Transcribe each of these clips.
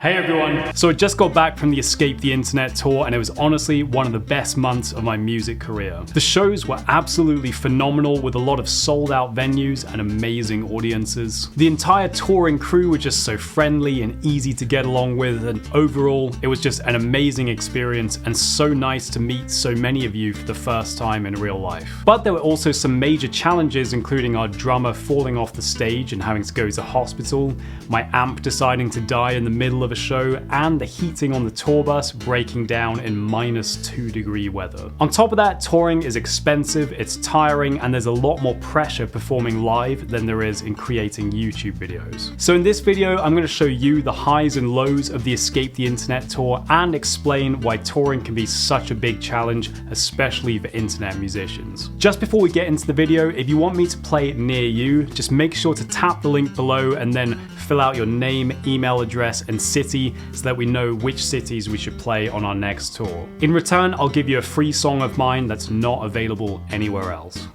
Hey everyone! So I just got back from the Escape the Internet tour and it was honestly one of the best months of my music career. The shows were absolutely phenomenal with a lot of sold out venues and amazing audiences. The entire touring crew were just so friendly and easy to get along with, and overall it was just an amazing experience and so nice to meet so many of you for the first time in real life. But there were also some major challenges, including our drummer falling off the stage and having to go to hospital, my amp deciding to die in the middle of a show, and the heating on the tour bus breaking down in -2-degree weather. On top of that, touring is expensive, it's tiring, and there's a lot more pressure performing live than there is in creating YouTube videos. So in this video, I'm going to show you the highs and lows of the Escape the Internet tour and explain why touring can be such a big challenge, especially for internet musicians. Just before we get into the video, if you want me to play near you, just make sure to tap the link below and then fill out your name, email address, and city so that we know which cities we should play on our next tour. In return, I'll give you a free song of mine that's not available anywhere else.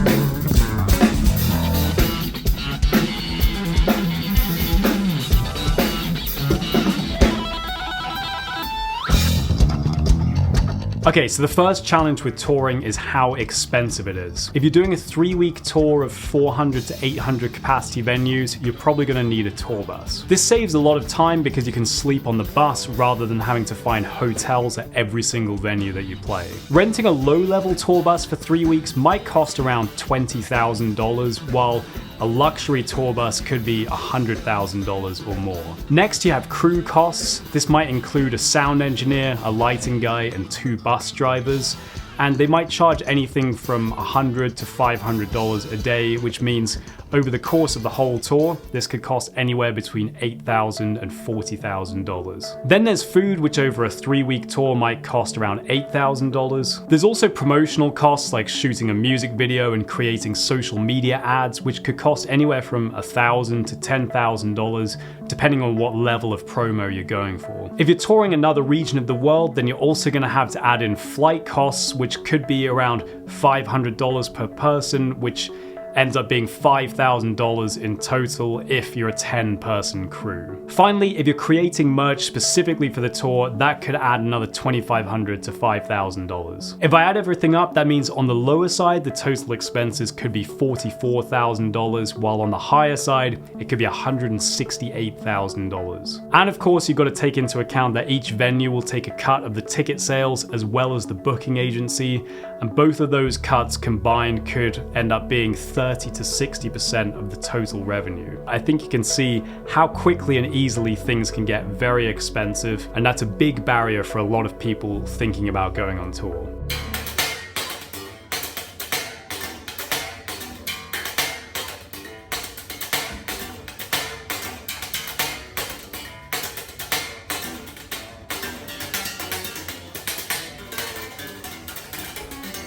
Okay, so the first challenge with touring is how expensive it is. If you're doing a 3-week tour of 400 to 800 capacity venues, you're probably going to need a tour bus. This saves a lot of time because you can sleep on the bus rather than having to find hotels at every single venue that you play. Renting a low-level tour bus for 3 weeks might cost around $20,000, while a luxury tour bus could be $100,000 or more. Next, you have crew costs. This might include a sound engineer, a lighting guy, and 2 bus drivers. And they might charge anything from $100 to $500 a day, which means over the course of the whole tour, this could cost anywhere between $8,000 and $40,000. Then there's food, which over a 3-week tour might cost around $8,000. There's also promotional costs like shooting a music video and creating social media ads, which could cost anywhere from $1,000 to $10,000, depending on what level of promo you're going for. If you're touring another region of the world, then you're also going to have to add in flight costs, which could be around $500 per person, which ends up being $5,000 in total if you're a 10-person crew. Finally, if you're creating merch specifically for the tour, that could add another $2,500 to $5,000. If I add everything up, that means on the lower side, the total expenses could be $44,000, while on the higher side, it could be $168,000. And of course, you've got to take into account that each venue will take a cut of the ticket sales as well as the booking agency, and both of those cuts combined could end up being 30 to 60% of the total revenue. I think you can see how quickly and easily things can get very expensive, and that's a big barrier for a lot of people thinking about going on tour.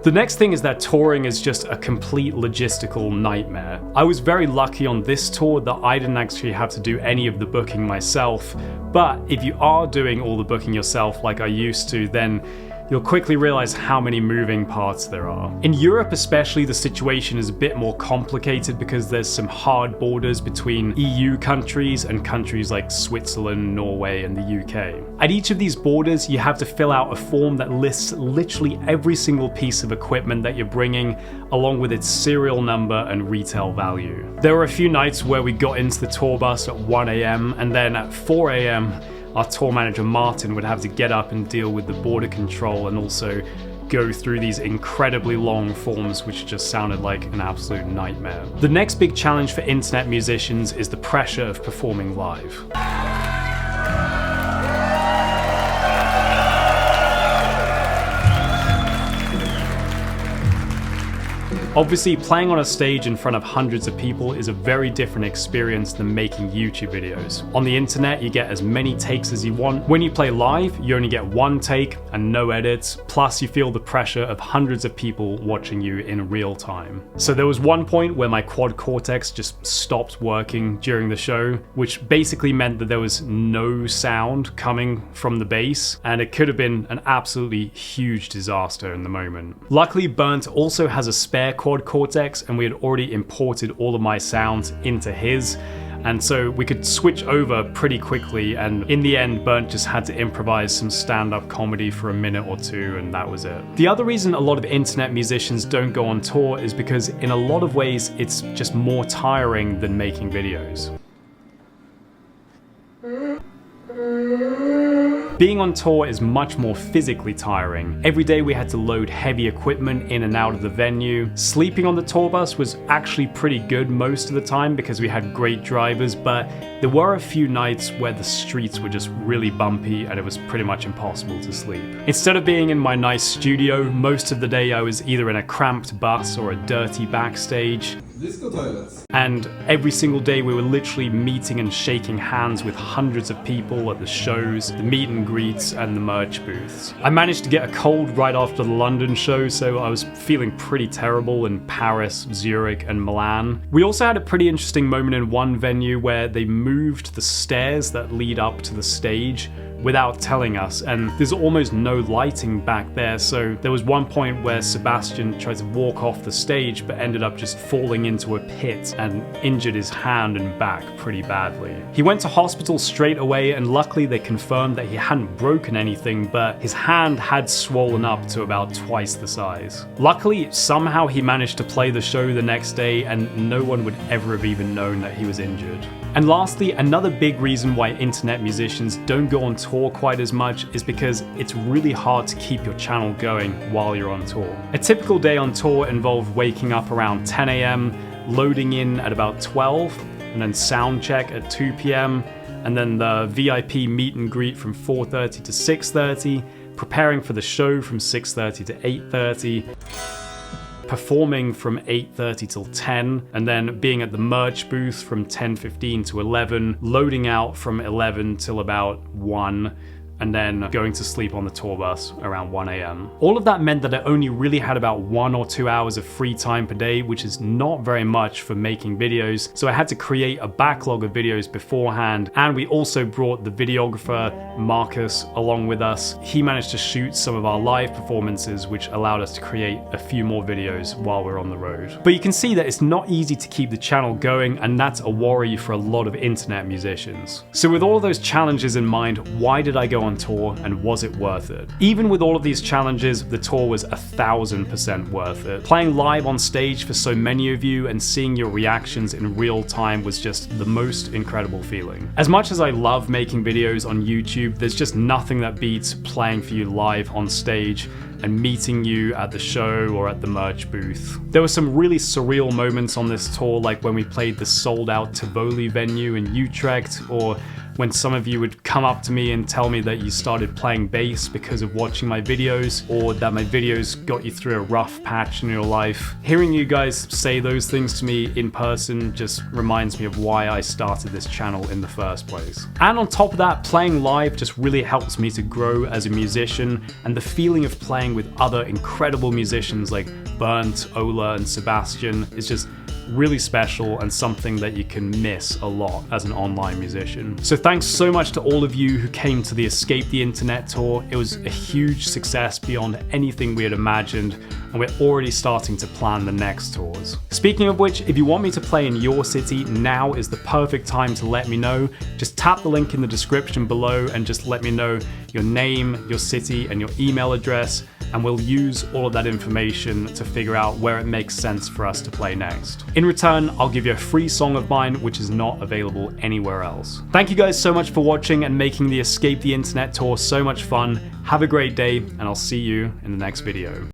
The next thing is that touring is just a complete logistical nightmare. I was very lucky on this tour that I didn't actually have to do any of the booking myself, but if you are doing all the booking yourself like I used to, then you'll quickly realize how many moving parts there are. In Europe especially, the situation is a bit more complicated because there's some hard borders between EU countries and countries like Switzerland, Norway, and the UK. At each of these borders, you have to fill out a form that lists literally every single piece of equipment that you're bringing, along with its serial number and retail value. There were a few nights where we got into the tour bus at 1 AM, and then at 4 AM, our tour manager Martin would have to get up and deal with the border control and also go through these incredibly long forms, which just sounded like an absolute nightmare. The next big challenge for internet musicians is the pressure of performing live. Obviously, playing on a stage in front of hundreds of people is a very different experience than making YouTube videos. On the internet, you get as many takes as you want. When you play live, you only get 1 take and no edits, plus you feel the pressure of hundreds of people watching you in real time. So there was one point where my quad cortex just stopped working during the show, which basically meant that there was no sound coming from the bass, and it could have been an absolutely huge disaster in the moment. Luckily, Björn also has a spare quad cortex, and we had already imported all of my sounds into his, and so we could switch over pretty quickly, and in the end Björn just had to improvise some stand-up comedy for a minute or two, and that was it. The other reason a lot of internet musicians don't go on tour is because in a lot of ways it's just more tiring than making videos. Being on tour is much more physically tiring. Every day we had to load heavy equipment in and out of the venue. Sleeping on the tour bus was actually pretty good most of the time because we had great drivers, but there were a few nights where the streets were just really bumpy and it was pretty much impossible to sleep. Instead of being in my nice studio, most of the day I was either in a cramped bus or a dirty backstage. Disco toilets. And every single day we were literally meeting and shaking hands with hundreds of people at the shows, the meet and greets, and the merch booths. I managed to get a cold right after the London show, so I was feeling pretty terrible in Paris, Zurich, and Milan. We also had a pretty interesting moment in one venue where they moved the stairs that lead up to the stage without telling us, and there's almost no lighting back there, so there was one point where Sebastian tried to walk off the stage but ended up just falling into a pit and injured his hand and back pretty badly. He went to hospital straight away, and luckily they confirmed that he hadn't broken anything, but his hand had swollen up to about twice the size. Luckily, somehow he managed to play the show the next day and no one would ever have even known that he was injured. And lastly, another big reason why internet musicians don't go on tour quite as much is because it's really hard to keep your channel going while you're on tour. A typical day on tour involved waking up around 10 AM, loading in at about 12, and then sound check at 2 PM, and then the VIP meet and greet from 4:30 to 6:30, preparing for the show from 6:30 to 8:30, performing from 8:30 till 10, and then being at the merch booth from 10:15 to 11, loading out from 11 till about 1, and then going to sleep on the tour bus around 1 AM. All of that meant that I only really had about 1 or 2 hours of free time per day, which is not very much for making videos, so I had to create a backlog of videos beforehand, and we also brought the videographer, Marcus, along with us. He managed to shoot some of our live performances, which allowed us to create a few more videos while we're on the road. But you can see that it's not easy to keep the channel going, and that's a worry for a lot of internet musicians. So with all of those challenges in mind, why did I go on tour, and was it worth it? Even with all of these challenges, the tour was 1000% worth it. Playing live on stage for so many of you and seeing your reactions in real time was just the most incredible feeling. As much as I love making videos on YouTube, there's just nothing that beats playing for you live on stage and meeting you at the show or at the merch booth. There were some really surreal moments on this tour, like when we played the sold-out Tivoli venue in Utrecht, or when some of you would come up to me and tell me that you started playing bass because of watching my videos, or that my videos got you through a rough patch in your life. Hearing you guys say those things to me in person just reminds me of why I started this channel in the first place. And on top of that, playing live just really helps me to grow as a musician, and the feeling of playing with other incredible musicians like Björn, Ola, and Sebastian is just really special and something that you can miss a lot as an online musician. So thanks so much to all of you who came to the Escape the Internet tour. It was a huge success beyond anything we had imagined, and we're already starting to plan the next tours. Speaking of which, if you want me to play in your city, now is the perfect time to let me know. Just tap the link in the description below and just let me know your name, your city, and your email address, and we'll use all of that information to figure out where it makes sense for us to play next. In return, I'll give you a free song of mine which is not available anywhere else. Thank you guys so much for watching and making the Escape the Internet tour so much fun. Have a great day, and I'll see you in the next video.